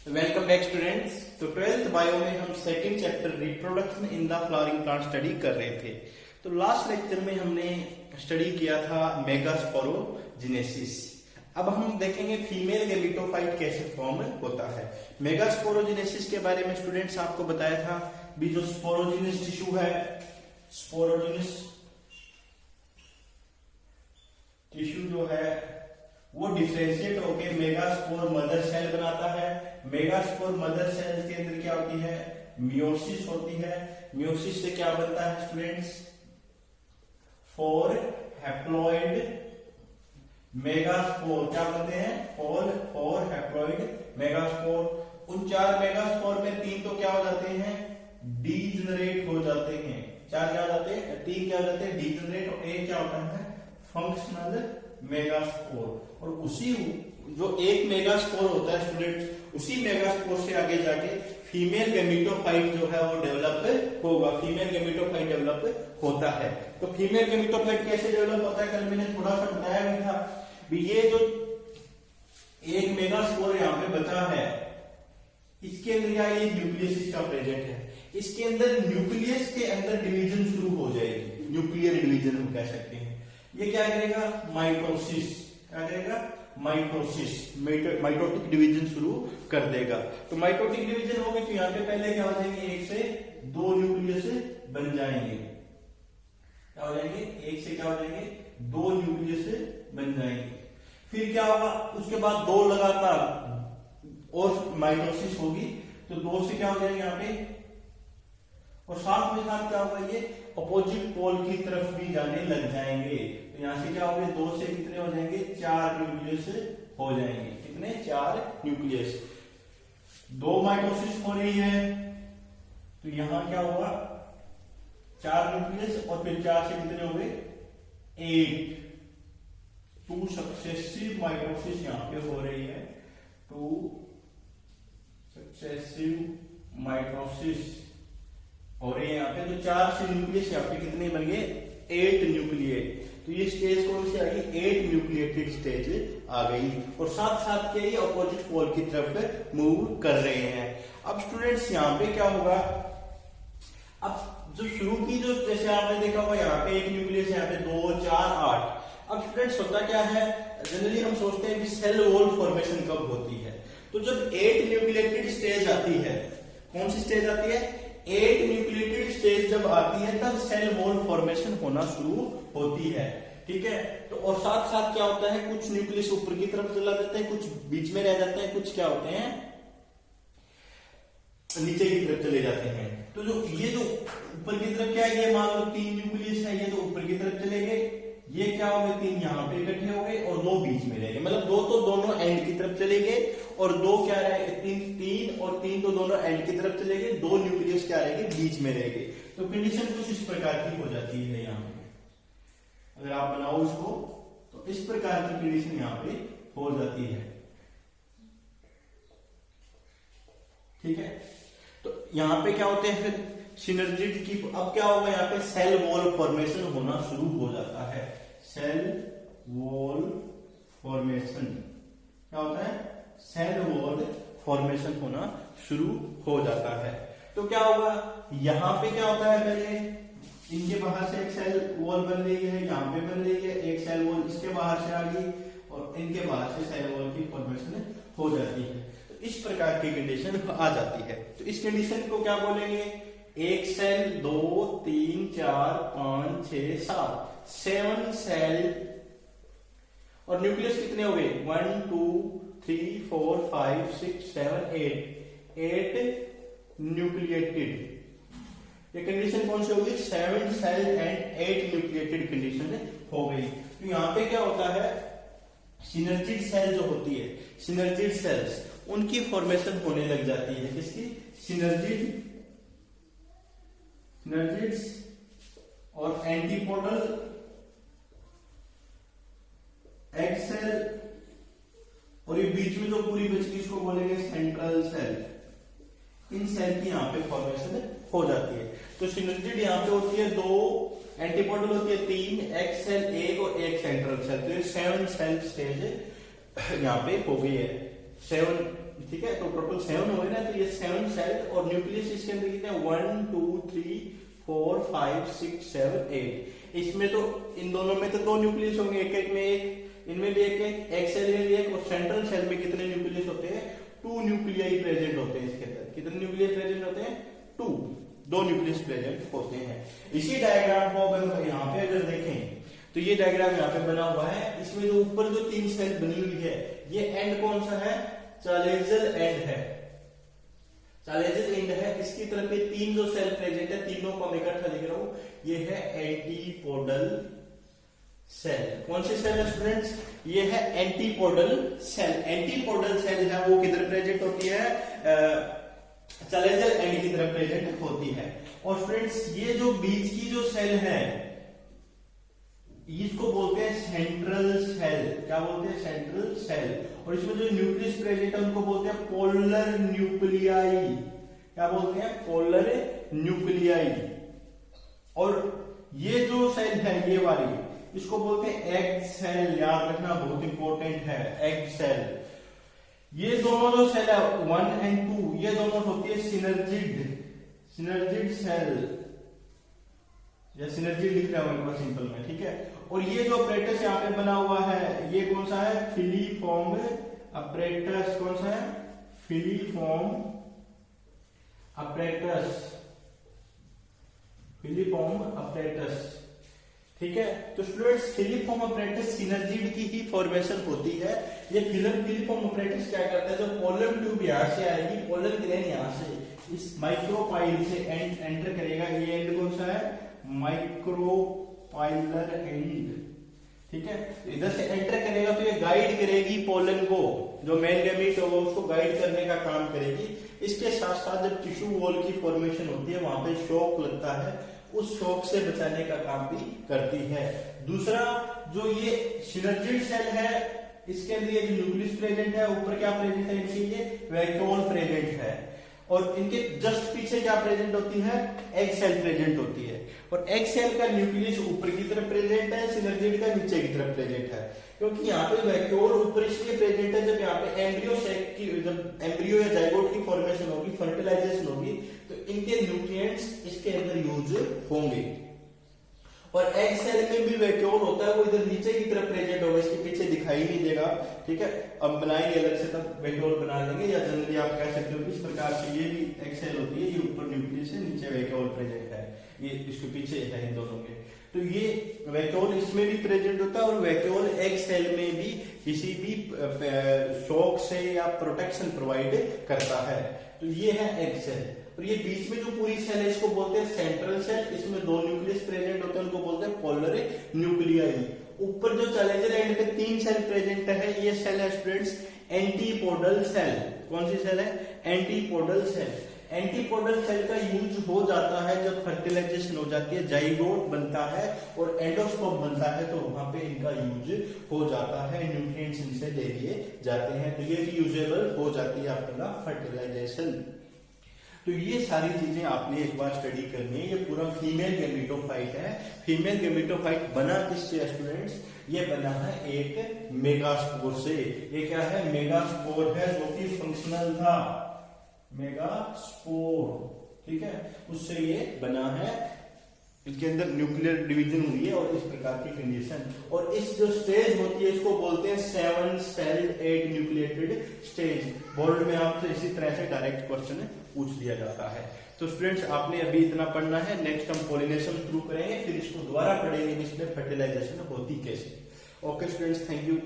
Welcome back students. तो 12th bio में हम second chapter reproduction in the flowering plant study कर रहे थे। तो लास्ट लेक्चर में हमने स्टडी किया था मेगास्पोरोजेनेसिस। अब हम देखेंगे फीमेल गैमेटोफाइट कैसे फॉर्म होता है। मेगास्पोरोजेनेसिस के बारे में स्टूडेंट्स आपको बताया था भी जो स्पोरोजिनस टिश्यू है, स्पोरोजिनस टिश्यू जो है वो डिफरेंशिएट होके मेगास्पोर मदर सेल बनाता है। मेगास्पोर मदर सेल के अंदर क्या होती है, मियोसिस होती है। मियोसिस से क्या बनता है स्टूडेंट्स, 4 हैप्लॉइड मेगास्पोर क्या बनते हैं, 4 हैप्लॉइड मेगास्पोर। उन 4 मेगास्पोर में 3 तो क्या हो जाते हैं, डीजनरेट हो जाते हैं। 4 क्या हो जाते हैं, 3 क्या हो जाते हैं, डीजनरेट, और 1 क्या होता है, फंक्शनल मेगास्पोर। और उसी जो एक मेगास्पोर होता है स्टूडेंट, उसी मेगास्पोर से आगे जाके फीमेल गैमेटोफाइट जो है वो डेवलप होगा। फीमेल गैमेटोफाइट डेवलप होता है। तो फीमेल गैमेटोफाइट कैसे डेवलप होता है, कल मैंने थोड़ा सा बताया भी था भी ये जो एक मेगास्पोर यहाँ पे बचा है, इसके अंदर क्या ये न्यूक्लियस इसका प्रेजेंट है। इसके अंदर न्यूक्लियस के अंदर डिवीजन शुरू हो जाएगी, न्यूक्लियर डिवीजन हम कह सकते हैं। ये क्या करेगा, माइटोसिस। क्या करेगा, माइटोसिस, माइटोटिक डिवीजन शुरू कर देगा। तो माइटोटिक डिवीजन होगी तो यहाँ पे पहले क्या हो जाएंगे, 1 से 2 न्यूक्लियस बन जाएंगे। क्या हो जाएंगे, 1 से क्या हो जाएंगे, 2 न्यूक्लियस बन जाएंगे। फिर क्या होगा, उसके बाद 2 लगातार और माइटोसिस होगी तो 2 से क्या हो जाएंगे यहाँ पे, और साथ में साथ क्या होगा, ये अपोजिट पोल की तरफ भी जाने लग जाएंगे। तो यहां से क्या होगा, 2 से कितने हो जाएंगे, 4 न्यूक्लियस हो जाएंगे। कितने, 4 न्यूक्लियस। 2 माइटोसिस हो रही है तो यहां क्या होगा, 4 न्यूक्लियस, और फिर 4 से कितने हो गए, 8। 2 सक्सेसिव माइटोसिस यहां पे हो रही है। 2 सक्सेसिव माइटोसिस और यहाँ पे तो 4 से न्यूक्लियस यहाँ पे कितने बन गए, 8 न्यूक्लिएट। तो ये स्टेज कौन सी आ गई, 8 न्यूक्लिएटेड स्टेज आ गई। और साथ साथ के ये अपोजिट पोल की तरफ मूव कर रहे हैं। अब स्टूडेंट्स यहाँ पे क्या होगा, अब जो शुरू की जो जैसे आपने देखा होगा यहाँ पे 1 न्यूक्लियस, यहाँ पे 2, 4, 8। अब स्टूडेंट्स होता क्या है, जनरली हम सोचते हैं कि सेल वॉल फॉर्मेशन कब होती है। तो जब 8 न्यूक्लिएटेड स्टेज आती है, कौन सी स्टेज आती है, 8 न्यूक्लिएटेड स्टेज जब आती है तब सेल वॉल फॉर्मेशन होना शुरू होती है। ठीक है। तो और साथ साथ क्या होता है, कुछ न्यूक्लियस ऊपर की तरफ चला जाते हैं, कुछ बीच में रह जाते हैं, कुछ क्या होते हैं नीचे की तरफ चले जाते हैं। तो जो ये जो ऊपर की तरफ क्या है, ये मान लो 3 न्यूक्लियस है, ये तो ऊपर की तरफ चले गए। ये क्या हो गए, 3 यहाँ पे इकट्ठे हो गए और 2 बीच में रह गए। मतलब 2 तो दोनों एंड की तरफ चले गए और 2 क्या रहे, 3 और 3 तो दोनों एंड की तरफ चले गए। 2 न्यूक्लियस क्या रहेंगे, बीच में रह गए। तो कंडीशन कुछ इस प्रकार की हो जाती है। यहाँ पे अगर आप बनाओ इसको तो इस प्रकार की कंडीशन यहाँ पे हो जाती है। ठीक है। तो यहाँ पे क्या होते हैं फिर सिनर्जिड की, अब क्या होगा, यहाँ पे सेल वॉल फॉर्मेशन होना शुरू हो जाता है। सेल वॉल फॉर्मेशन क्या होता है, सेल वॉल फॉर्मेशन होना शुरू हो जाता है। तो क्या होगा, यहां पे क्या होता है, पहले इनके बाहर से एक सेल वॉल बन रही है, यहां पे बन रही है एक सेल वॉल, इसके बाहर से आ गई और इनके बाहर से सेल वॉल की फॉर्मेशन हो जाती है। तो इस प्रकार की कंडीशन आ जाती है। तो इस कंडीशन को क्या बोलेंगे, एक सेल, 2, 3, 4, 5, 6, 7 सेल। और न्यूक्लियस कितने हो गए, 1, 2, 3, 4, 5, 6, 7, 8 न्यूक्लिएटेड। ये कंडीशन कौन सी होगी, 7 सेल एंड 8 न्यूक्लिएटेड कंडीशन हो गई। तो यहाँ पे क्या होता है, सिनर्जिड सेल जो होती है, सिनर्जिड सेल्स, उनकी फॉर्मेशन होने लग जाती है। किसकी, सिनर्जिड और एंटीपोडल एग सेल, और ये बीच में जो पूरी बचती इसको बोलेंगे सेंट्रल सेल। इन सेल की यहाँ पे फॉर्मेशन हो जाती है। तो सिनर्जिड यहाँ पे होती है 2, एंटीपोडल होती है 3, एग सेल 1 और एक सेंट्रल सेल। तो 7 सेल स्टेज यहाँ पे हो गई है। 7, ठीक है, तो टोटल 7 हो गए ना, तो ये 7 सेल और न्यूक्लियस इसके अंदर कितने 1 2 3 4 5 6 7 8। इसमें तो इन दोनों में तो 2 न्यूक्लियस होंगे, एक एक में एक, इनमें भी एक सेल में भी एक, और सेंट्रल सेल में कितने न्यूक्लियस होते हैं 2 न्यूक्लियाई प्रेजेंट होते हैं। इसके अंदर कितने न्यूक्लियस प्रेजेंट होते हैं 2 न्यूक्लियस प्रेजेंट होते हैं। इसी डायग्राम को अगर यहाँ पे अगर देखें तो ये डायग्राम यहाँ पे बना हुआ है, इसमें जो ऊपर जो 3 सेल बनी हुई है ये एंड कौन सा है चालेजल एंड है, चालेजल एंड है। इसकी तरफ पे 3 जो सेल प्रेजेंट है तीनों को मैं इकट्ठा लिख रहा हूं, ये है एंटीपोडल सेल। कौन से सेल है स्टूडेंट्स, ये है एंटीपोडल सेल। एंटीपोडल सेल है वो किधर प्रेजेंट होती है चालेजल एंड की तरफ प्रेजेंट होती है। और स्टूडेंट्स ये जो बीच की जो सेल है इसको बोलते हैं सेंट्रल सेल। क्या बोलते हैं सेंट्रल सेल। और इसमें जो न्यूक्लियस प्रेजेंट है उनको बोलते हैं पोलर न्यूक्लियाई। क्या बोलते हैं पोलर न्यूक्लियाई। और ये जो सेल है ये वाली इसको बोलते हैं एग सेल। याद रखना बहुत इंपॉर्टेंट है एग सेल। ये दोनों जो सेल है 1 और 2 ये दोनों होती है सिनर्जिड सेल, या सिनर्जिड लिख रहा हूं सिंपल में, ठीक है। और ये जो अपरेटस यहाँ पे बना हुआ है ये कौन सा है फिलीफॉर्म अपरेटस। कौन सा है फिलीफॉर्म अपरेटस, फिलीफॉर्म अपरेटस, ठीक है। तो स्टूडेंट्स फिलीफॉर्म अपरेटस सिनर्जिड की ही फॉर्मेशन होती है। ये फिलीफॉर्म अपरेटस क्या करता है, जो पोलर ट्यूब यहां से आएगी, पोलर ग्रेन यहां से इस माइक्रोपाइल से एंटर करेगा। ये एंड कौन सा है माइक्रोपाइलर एंड, ठीक है। इधर से एंटर करेगा तो ये गाइड करेगी पोलन को, जो मेन गैमीट होगा उसको गाइड करने का काम करेगी। इसके साथ साथ जब टिश्यू वॉल की फॉर्मेशन होती है वहां पे शॉक लगता है, उस शॉक से बचाने का काम भी करती है। दूसरा जो ये सिनर्जिड सेल है इसके अंदर ये जो न्यूक्लियस प्रेजेंट है, ऊपर क्या प्रेजेंट है इनके लिए वैक्यूल प्रेजेंट है। और इनके जस्ट पीछे क्या प्रेजेंट होती है एग सेल प्रेजेंट होती है। और एग सेल का न्यूक्लियस ऊपर की तरफ प्रेजेंट है, सिनर्जिड का नीचे की तरफ प्रेजेंट है। क्योंकि यहाँ पे वैक्यूल ऊपर इसलिए प्रेजेंट है जब यहाँ पे एम्ब्रियो सेक की, जब एम्ब्रियो या जाइगोट की फॉर्मेशन होगी, फर्टिलाइजेशन होगी, तो इनके न्यूट्रिएंट्स इसके अंदर यूज होंगे। और एग सेल में भी वैक्यूल होता है, वो इधर नीचे की तरफ प्रेजेंट होगा, इसके पीछे दिखाई नहीं देगा, ठीक है। अब बनाएंगे अलग से तब वैक्यूल बना लेंगे, या जनरली आप कह सकते हो इस प्रकार से ये भी एग सेल होती है, ये ऊपर न्यूक्लियस है नीचे वैक्यूल प्रेजेंट है, ये इसके पीछे है इन दोनों के। तो ये वैक्यूल इसमें भी प्रेजेंट होता है और वैक्यूल एग सेल में भी किसी भी शॉक से या प्रोटेक्शन प्रोवाइड करता है। तो ये है एग सेल। और ये बीच में जो पूरी सेल है इसको बोलते हैं सेंट्रल सेल। इसमें 2 न्यूक्लियस प्रेजेंट होते हैं, उनको बोलते हैं पोलर न्यूक्लियाई। ऊपर जो चालेजल एंड पे 3 सेल प्रेजेंट है, ये सेल है स्टूडेंट्स एंटीपोडल सेल। कौन सी सेल है एंटीपोडल सेल। एंटीपोडल सेल का यूज हो जाता है जब फर्टिलाइजेशन हो जाती है, जाइगोट बनता है और एंडोस्पर्म बनता है, तो वहां पे इनका यूज हो जाता है, न्यूट्रिएंट्स इनसे ले लिए जाते हैं, तो ये भी यूजेबल हो जाती है आपका फर्टिलाइजेशन। तो ये सारी चीजें आपने एक बार स्टडी करनी है। ये पूरा फीमेल गैमेटोफाइट है। फीमेल गैमेटोफाइट बना किससे स्टूडेंट्स, ये बना है एक मेगास्पोर से। ये क्या है मेगास्पोर है, जो कि फंक्शनल था मेगास्पोर, ठीक है, उससे ये बना है। इसके अंदर न्यूक्लियर डिवीजन हुई है और इस प्रकार की कंडीशन। और इस जो स्टेज होती है इसको बोलते हैं 7 सेल्ड 8 न्यूक्लिएटेड स्टेज। बोर्ड में आपसे इसी तरह से डायरेक्ट क्वेश्चन पूछ लिया जाता है। तो स्टूडेंट्स आपने अभी इतना पढ़ना है, नेक्स्ट हम पॉलिनेशन शुरू करेंगे, फिर इसको दोबारा पढ़ेंगे कि इसमें फर्टिलाइजेशन होती कैसे। Okay students, thank you.